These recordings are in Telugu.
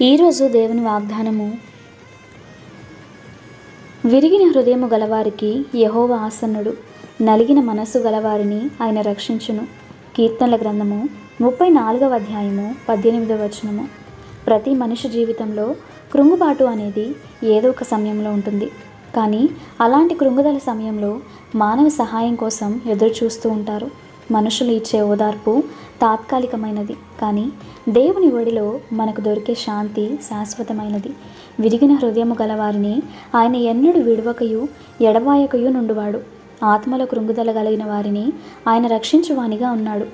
ఈరోజు దేవుని వాగ్దానము, విరిగిన హృదయము గలవారికి యెహోవా ఆసన్నుడు, నలిగిన మనస్సు గలవారిని ఆయన రక్షించును. కీర్తనల గ్రంథము 34వ అధ్యాయము 18వ వచనము. ప్రతి మనిషి జీవితంలో కృంగుబాటు అనేది ఏదో ఒక సమయంలో ఉంటుంది. కానీ అలాంటి కృంగుదల సమయంలో మానవ సహాయం కోసం ఎదురు చూస్తూ ఉంటారు. మనుషులు ఇచ్చే ఓదార్పు తాత్కాలికమైనది, కానీ దేవుని ఒడిలో మనకు దొరికే శాంతి శాశ్వతమైనది. విరిగిన హృదయము గలవారిని ఆయన ఎన్నడూ విడువకయు ఎడబాయకయు నుండువాడు. ఆత్మల కృంగుదల కలిగిన వారిని ఆయన రక్షించువానిగా ఉన్నాడు.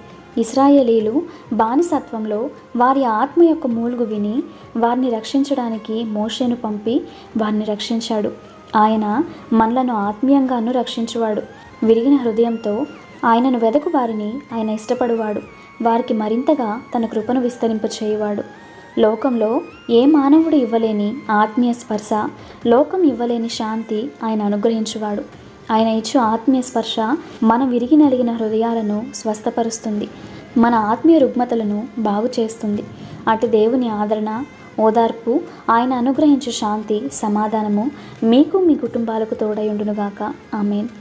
ఇశ్రాయేలీలు బానిసత్వంలో వారి ఆత్మ యొక్క మూలుగు విని వారిని రక్షించడానికి మోషేను పంపి వారిని రక్షించాడు. ఆయన మనలను ఆత్మీయంగాను రక్షించువాడు. విరిగిన హృదయంతో ఆయనను వెదకు వారిని ఆయన ఇష్టపడువాడు. వారికి మరింతగా తన కృపను విస్తరింపచేయువాడు. లోకంలో ఏ మానవుడు ఇవ్వలేని ఆత్మీయ స్పర్శ, లోకం ఇవ్వలేని శాంతి ఆయన అనుగ్రహించువాడు. ఆయన ఇచ్చు ఆత్మీయ స్పర్శ మన విరిగి నలిగిన హృదయాలను స్వస్థపరుస్తుంది, మన ఆత్మీయ రుగ్మతలను బాగు చేస్తుంది. అటు దేవుని ఆదరణ, ఓదార్పు, ఆయన అనుగ్రహించు శాంతి, సమాధానము మీకు మీ కుటుంబాలకు తోడై ఉండునుగాక. ఆమేన్.